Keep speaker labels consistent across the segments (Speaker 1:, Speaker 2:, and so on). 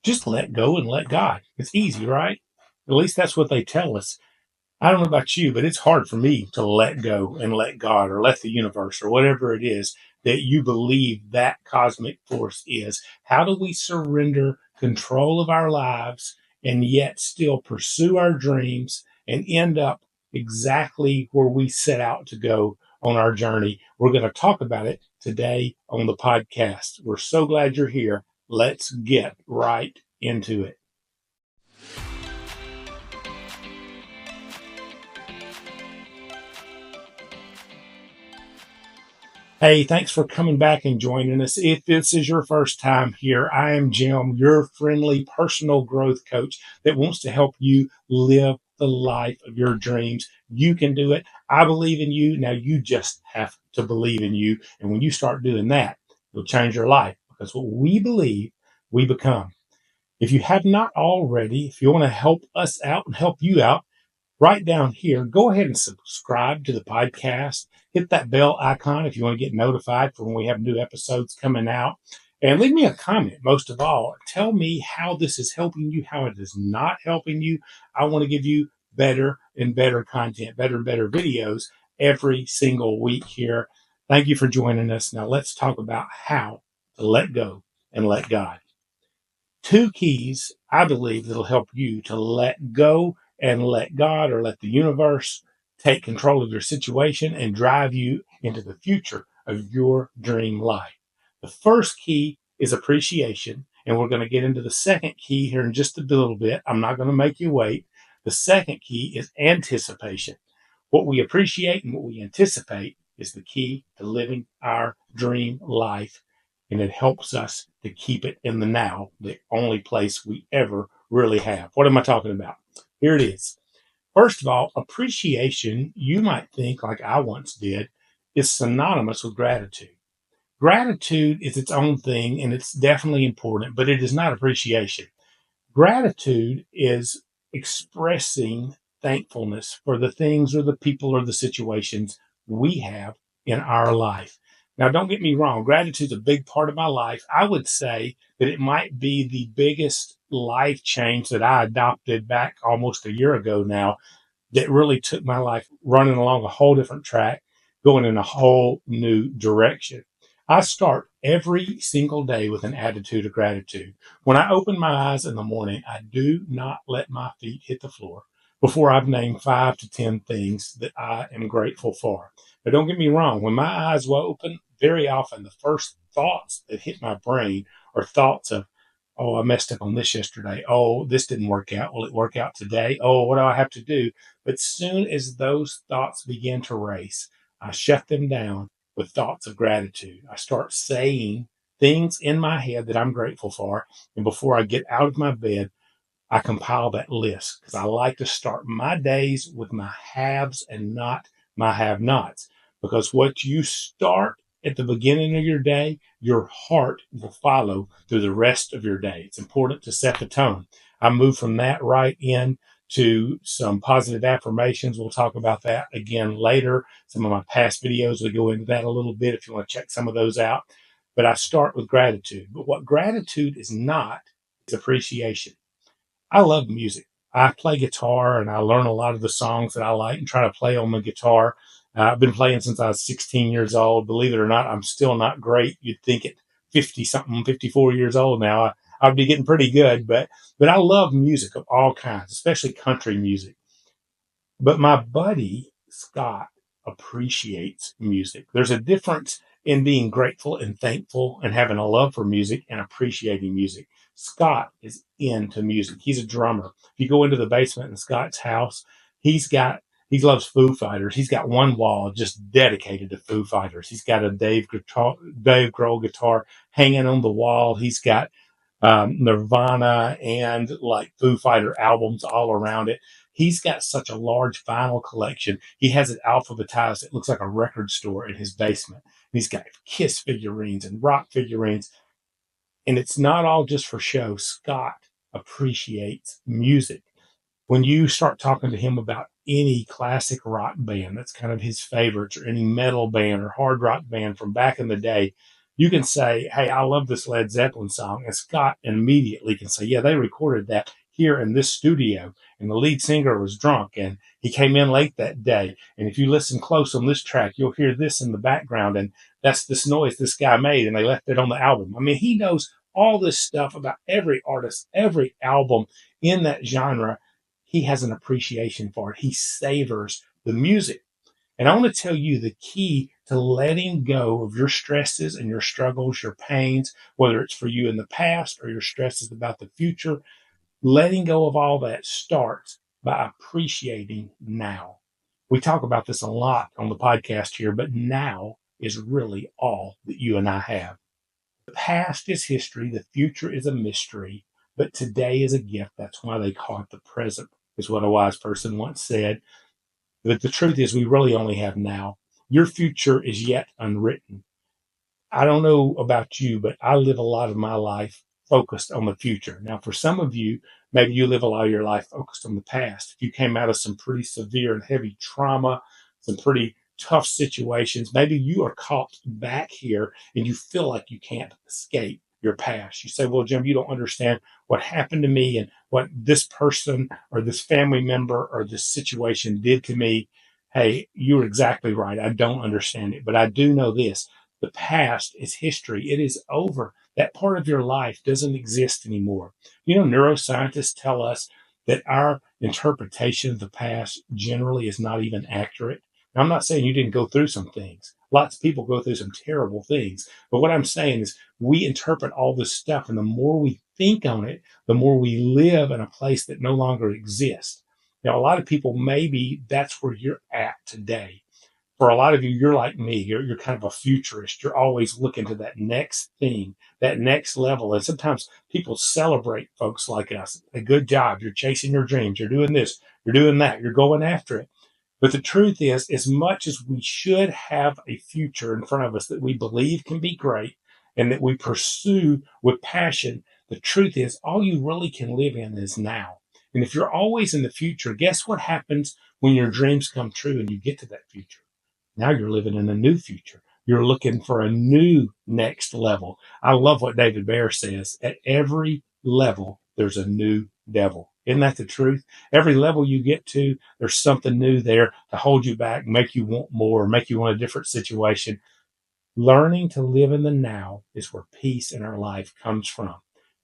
Speaker 1: Just let go and let God. It's easy, right? At least that's what they tell us. I don't know about you, but it's hard for me to let go and let God or let the universe or whatever it is that you believe that cosmic force is. How do we surrender control of our lives and yet still pursue our dreams and end up exactly where we set out to go on our journey? We're going to talk about it today on the podcast. We're so glad you're here. Let's get right into it. Hey, thanks for coming back and joining us. If this is your first time here, I am Jim, your friendly personal growth coach that wants to help you live the life of your dreams. You can do it. I believe in you. Now you just have to believe in you. And when you start doing that, it'll change your life because what we believe, we become. If you have not already, if you want to help us out and help you out, right down here, go ahead and subscribe to the podcast. Hit that bell icon if you want to get notified for when we have new episodes coming out. And leave me a comment, most of all. Tell me how this is helping you, how it is not helping you. I want to give you better and better content, better and better videos every single week here. Thank you for joining us. Now let's talk about how to let go and let God. Two keys I believe that'll help you to let go and let God or let the universe take control of your situation and drive you into the future of your dream life. The first key is appreciation, and we're going to get into the second key here in just a little bit. I'm not going to make you wait. The second key is anticipation. What we appreciate and what we anticipate is the key to living our dream life, and it helps us to keep it in the now, the only place we ever really have. What am I talking about? Here it is. First of all, appreciation, you might think, like I once did, is synonymous with gratitude. Gratitude is its own thing and it's definitely important, but it is not appreciation. Gratitude is expressing thankfulness for the things or the people or the situations we have in our life. Now, don't get me wrong, gratitude is a big part of my life. I would say that it might be the biggest life change that I adopted back almost a year ago now that really took my life running along a whole different track, going in a whole new direction. I start every single day with an attitude of gratitude. When I open my eyes in the morning, I do not let my feet hit the floor before I've named 5 to 10 things that I am grateful for. But don't get me wrong, when my eyes were open, very often the first thoughts that hit my brain are thoughts of, oh, I messed up on this yesterday. Oh, this didn't work out. Will it work out today? Oh, what do I have to do? But soon as those thoughts begin to race, I shut them down with thoughts of gratitude. I start saying things in my head that I'm grateful for. And before I get out of my bed, I compile that list because I like to start my days with my haves and not my have nots. Because what you start at the beginning of your day, your heart will follow through the rest of your day. It's important to set the tone. I move from that right in to some positive affirmations. We'll talk about that again later. Some of my past videos will go into that a little bit if you want to check some of those out. But I start with gratitude. But what gratitude is not is appreciation. I love music. I play guitar and I learn a lot of the songs that I like and try to play on the guitar. I've been playing since I was 16 years old. Believe it or not, I'm still not great. You'd think at 50 something, 54 years old now, I'd be getting pretty good, but I love music of all kinds, especially country music. But my buddy, Scott, appreciates music. There's a difference in being grateful and thankful and having a love for music and appreciating music. Scott is into music. He's a drummer. If you go into the basement in Scott's house, he's got he loves Foo Fighters. He's got one wall just dedicated to Foo Fighters. He's got a Dave Grohl guitar hanging on the wall. He's got Nirvana and like Foo Fighter albums all around it. He's got such a large vinyl collection. He has it alphabetized. It looks like a record store in his basement. He's got Kiss figurines and rock figurines. And it's not all just for show. Scott appreciates music. When you start talking to him about any classic rock band, that's kind of his favorites, or any metal band or hard rock band from back in the day, You can say, hey, I love this Led Zeppelin song. And Scott immediately can say, yeah, they recorded that here in this studio. And the lead singer was drunk and he came in late that day. And if you listen close on this track, you'll hear this in the background. And that's this noise this guy made. And they left it on the album. I mean, he knows all this stuff about every artist, every album in that genre. He has an appreciation for it. He savors the music. And I want to tell you the key to letting go of your stresses and your struggles, your pains, whether it's for you in the past or your stresses about the future, letting go of all that starts by appreciating now. We talk about this a lot on the podcast here, but now is really all that you and I have. The past is history, the future is a mystery, but today is a gift. That's why they call it the present, is what a wise person once said. But the truth is, we really only have now. Your future is yet unwritten. I don't know about you, but I live a lot of my life focused on the future. Now, for some of you, maybe you live a lot of your life focused on the past. If you came out of some pretty severe and heavy trauma, some pretty tough situations, maybe you are caught back here and you feel like you can't escape your past. You say, well, Jim, you don't understand what happened to me and what this person or this family member or this situation did to me. Hey, you're exactly right. I don't understand it, but I do know this: the past is history. It is over. That part of your life doesn't exist anymore. You know, neuroscientists tell us that our interpretation of the past generally is not even accurate. Now, I'm not saying you didn't go through some things. Lots of people go through some terrible things. But what I'm saying is we interpret all this stuff, and the more we think on it, the more we live in a place that no longer exists. Now, a lot of people, maybe that's where you're at today. For a lot of you, you're like me. You're kind of a futurist. You're always looking to that next thing, that next level. And sometimes people celebrate folks like us. A good job. You're chasing your dreams. You're doing this. You're doing that. You're going after it. But the truth is, as much as we should have a future in front of us that we believe can be great and that we pursue with passion, the truth is, all you really can live in is now. And if you're always in the future, guess what happens when your dreams come true and you get to that future? Now you're living in a new future. You're looking for a new next level. I love what David Bear says. At every level, there's a new devil. Isn't that the truth? Every level you get to, there's something new there to hold you back, make you want more, make you want a different situation. Learning to live in the now is where peace in our life comes from.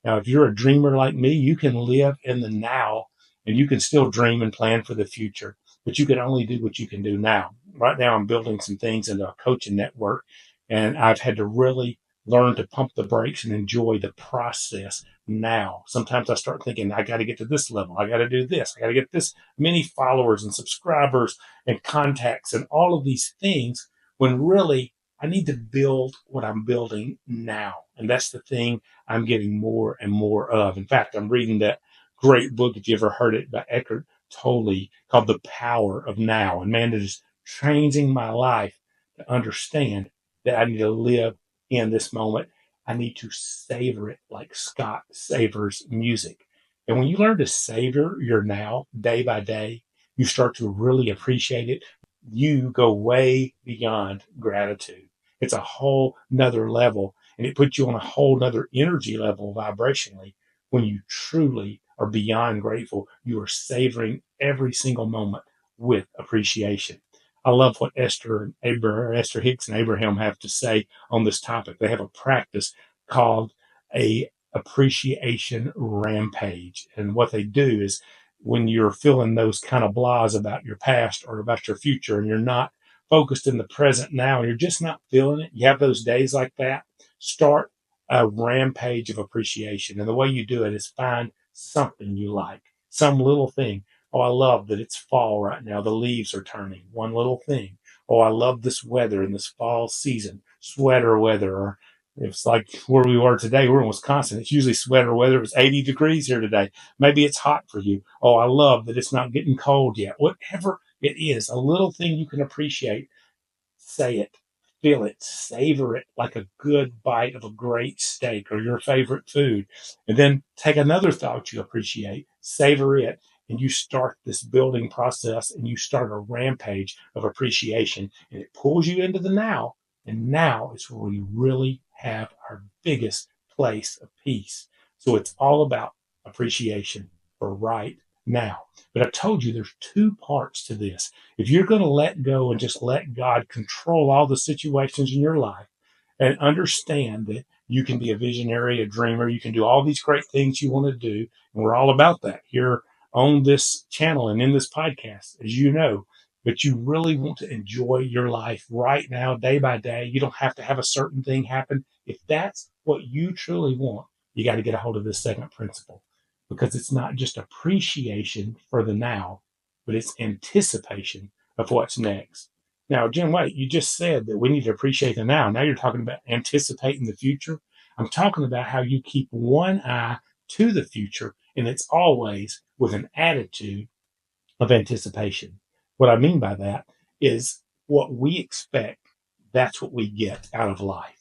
Speaker 1: Now, if you're a dreamer like me, you can live in the now and you can still dream and plan for the future, but you can only do what you can do now. Right now, I'm building some things into a coaching network, and I've had to really learn to pump the brakes and enjoy the process now. Sometimes I start thinking, I got to get to this level. I got to do this. I got to get this many followers and subscribers and contacts and all of these things, when really I need to build what I'm building now. And that's the thing I'm getting more and more of. In fact, I'm reading that great book, if you ever heard it, by Eckhart Tolle, called The Power of Now. And man, it is changing my life to understand that I need to live in this moment. I need to savor it like Scott savors music. And when you learn to savor your now day by day, you start to really appreciate it. You go way beyond gratitude. It's a whole nother level, and it puts you on a whole nother energy level vibrationally. When you truly are beyond grateful, you are savoring every single moment with appreciation. I love what Esther Hicks and Abraham have to say on this topic. They have a practice called a appreciation rampage. And what they do is, when you're feeling those kind of blahs about your past or about your future and you're not focused in the present now and you're just not feeling it, you have those days like that, start a rampage of appreciation. And the way you do it is find something you like, some little thing. Oh, I love that it's fall right now. The leaves are turning. One little thing. Oh, I love this weather in this fall season, sweater weather. Or it's like where we were today. We're in Wisconsin. It's usually sweater weather. It was 80 degrees here today. Maybe it's hot for you. Oh, I love that it's not getting cold yet. Whatever it is, a little thing you can appreciate, say it, feel it, savor it like a good bite of a great steak or your favorite food. And then take another thought you appreciate, savor it, and you start this building process and you start a rampage of appreciation. And it pulls you into the now. And now is where we really have our biggest place of peace. So it's all about appreciation for right now. But I told you there's two parts to this. If you're going to let go and just let God control all the situations in your life and understand that you can be a visionary, a dreamer, you can do all these great things you want to do. And we're all about that here on this channel and in this podcast, as you know. But you really want to enjoy your life right now, day by day. You don't have to have a certain thing happen. If that's what you truly want, you got to get a hold of this second principle, because it's not just appreciation for the now, but it's anticipation of what's next. Now, Jim, wait, you just said that we need to appreciate the now. Now you're talking about anticipating the future. I'm talking about how you keep one eye to the future, and it's always with an attitude of anticipation. What I mean by that is what we expect, that's what we get out of life.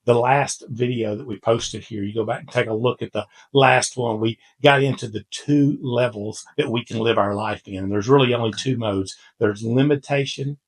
Speaker 1: The last video that we posted here, you go back and take a look at the last one, we got into the two levels that we can live our life in. And there's really only two modes. There's limitation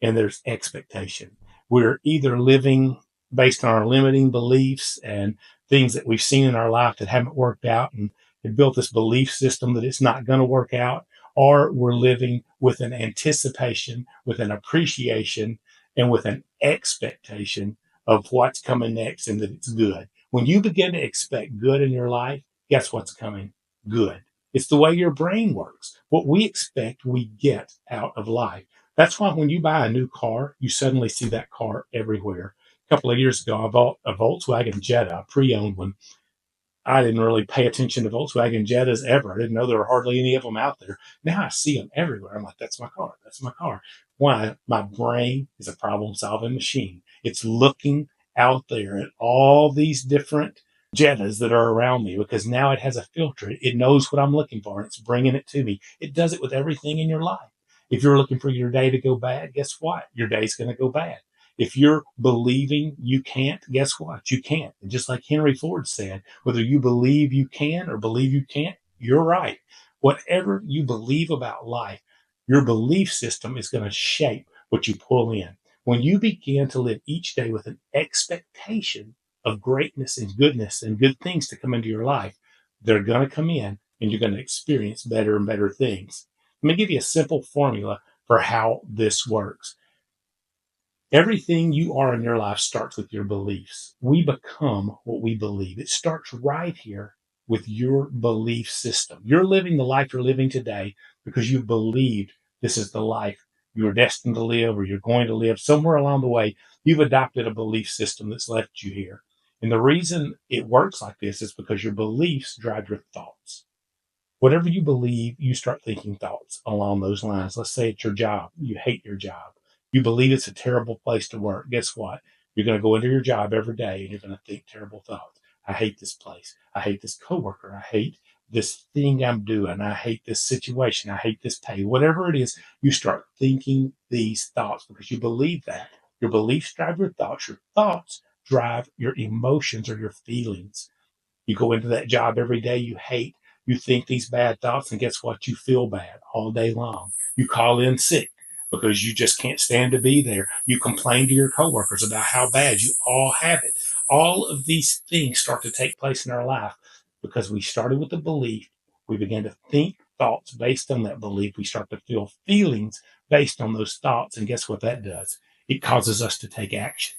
Speaker 1: and there's expectation. We're either living based on our limiting beliefs and things that we've seen in our life that haven't worked out and have built this belief system that it's not going to work out, or we're living with an anticipation, with an appreciation, and with an expectation of what's coming next and that it's good. When you begin to expect good in your life, guess what's coming? Good. It's the way your brain works. What we expect, we get out of life. That's why when you buy a new car, you suddenly see that car everywhere. A couple of years ago, I bought a Volkswagen Jetta, a pre-owned one. I didn't really pay attention to Volkswagen Jettas ever. I didn't know there were hardly any of them out there. Now I see them everywhere. I'm like, that's my car. That's my car. Why? My brain is a problem solving machine. It's looking out there at all these different Jettas that are around me, because now it has a filter. It knows what I'm looking for and it's bringing it to me. It does it with everything in your life. If you're looking for your day to go bad, guess what? Your day's going to go bad. If you're believing you can't, guess what? You can't. And just like Henry Ford said, whether you believe you can or believe you can't, you're right. Whatever you believe about life, your belief system is going to shape what you pull in. When you begin to live each day with an expectation of greatness and goodness and good things to come into your life, they're going to come in and you're going to experience better and better things. Let me give you a simple formula for how this works. Everything you are in your life starts with your beliefs. We become what we believe. It starts right here with your belief system. You're living the life you're living today because you believed this is the life you're destined to live or you're going to live. Somewhere along the way, you've adopted a belief system that's left you here. And the reason it works like this is because your beliefs drive your thoughts. Whatever you believe, you start thinking thoughts along those lines. Let's say it's your job. You hate your job. You believe it's a terrible place to work. Guess what? You're going to go into your job every day and you're going to think terrible thoughts. I hate this place. I hate this coworker. I hate this thing I'm doing. I hate this situation. I hate this pay. Whatever it is, you start thinking these thoughts because you believe that. Your beliefs drive your thoughts. Your thoughts drive your emotions or your feelings. You go into that job every day you hate. You think these bad thoughts, and guess what? You feel bad all day long. You call in sick because you just can't stand to be there. You complain to your coworkers about how bad you all have it. All of these things start to take place in our life because we started with a belief. We began to think thoughts based on that belief. We start to feel feelings based on those thoughts. And guess what that does? It causes us to take action.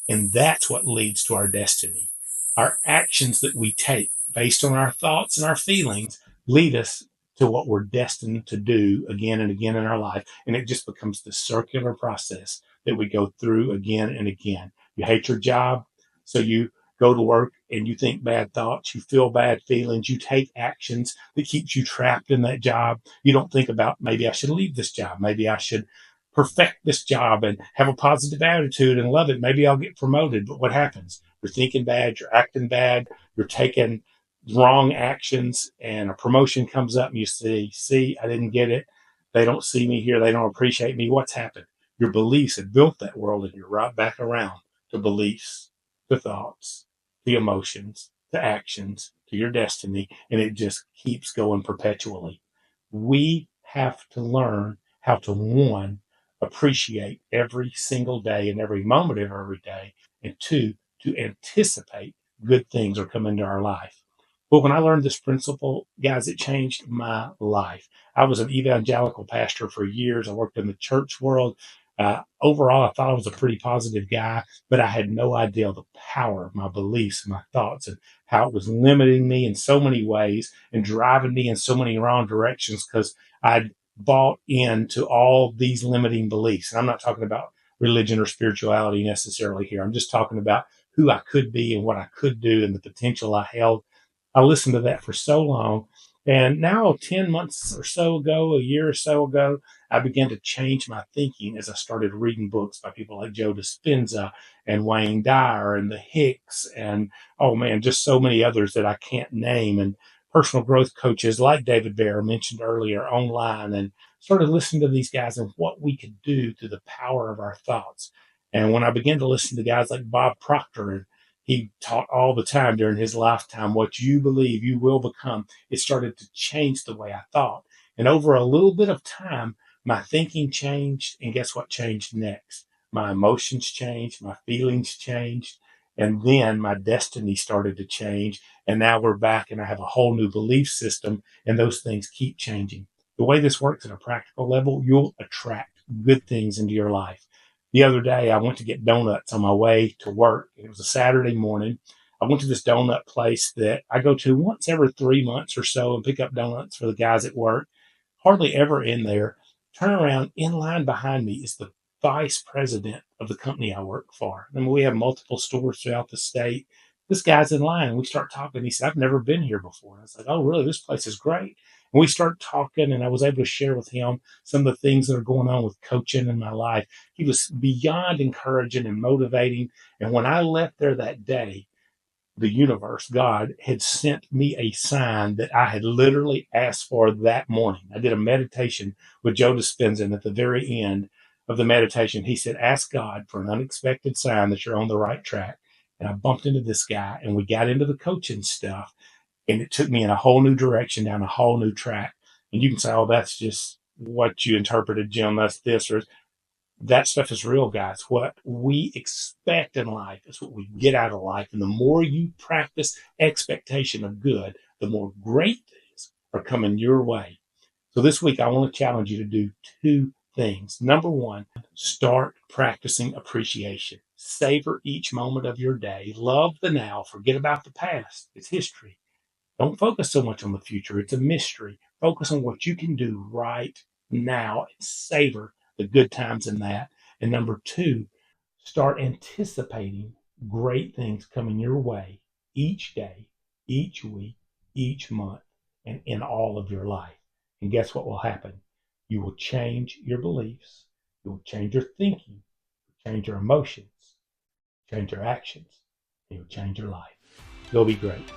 Speaker 1: And that's what leads to our destiny. Our actions that we take based on our thoughts and our feelings lead us to what we're destined to do again and again in our life. And it just becomes the circular process that we go through again and again. You hate your job, so you go to work and you think bad thoughts, you feel bad feelings, you take actions that keeps you trapped in that job. You don't think about maybe I should leave this job, maybe I should perfect this job and have a positive attitude and love it. Maybe I'll get promoted. But what happens? You're thinking bad, you're acting bad, you're taking wrong actions, and a promotion comes up and you see, I didn't get it. They don't see me here. They don't appreciate me. What's happened? Your beliefs have built that world and you're right back around to beliefs, to thoughts, the emotions, to actions, to your destiny. And it just keeps going perpetually. We have to learn how to, one, appreciate every single day and every moment of every day, and two, to anticipate good things are coming into our life. But when I learned this principle, guys, it changed my life. I was an evangelical pastor for years. I worked in the church world. Overall, I thought I was a pretty positive guy, but I had no idea the power of my beliefs and my thoughts and how it was limiting me in so many ways and driving me in so many wrong directions because I'd bought into all these limiting beliefs. And I'm not talking about religion or spirituality necessarily here. I'm just talking about who I could be and what I could do and the potential I held. I listened to that for so long. And now, 10 months or so ago, a year or so ago, I began to change my thinking as I started reading books by people like Joe Dispenza and Wayne Dyer and the Hicks and, oh man, just so many others that I can't name. And personal growth coaches like David Bear mentioned earlier online, and started listening to these guys and what we could do through the power of our thoughts. And when I began to listen to guys like Bob Proctor, and he taught all the time during his lifetime, what you believe you will become, it started to change the way I thought. And over a little bit of time, my thinking changed. And guess what changed next? My emotions changed, my feelings changed, and then my destiny started to change. And now we're back, and I have a whole new belief system, and those things keep changing. The way this works at a practical level, you'll attract good things into your life. The other day, I went to get donuts on my way to work. It was a Saturday morning. I went to this donut place that I go to once every 3 months or so and pick up donuts for the guys at work. Hardly ever in there. Turn around, in line behind me is the vice president of the company I work for. I mean, we have multiple stores throughout the state. This guy's in line, and we start talking. He said, I've never been here before. And I was like, oh, really? This place is great. And we start talking, and I was able to share with him some of the things that are going on with coaching in my life. He was beyond encouraging and motivating. And when I left there that day, the universe, God, had sent me a sign that I had literally asked for that morning. I did a meditation with Joe Dispenza, and at the very end of the meditation, he said, ask God for an unexpected sign that you're on the right track. And I bumped into this guy, and we got into the coaching stuff, and it took me in a whole new direction, down a whole new track. And you can say, oh, that's just what you interpreted, Jim. That's this, or that stuff is real, guys. What we expect in life is what we get out of life. And the more you practice expectation of good, the more great things are coming your way. So this week, I want to challenge you to do two things. Number one, start practicing appreciation. Savor each moment of your day. Love the now. Forget about the past. It's history. Don't focus so much on the future. It's a mystery. Focus on what you can do right now and savor the good times in that. And number two, start anticipating great things coming your way each day, each week, each month, and in all of your life. And guess what will happen? You will change your beliefs. You will change your thinking, change your emotions, change your actions, and you'll change your life. You'll be great.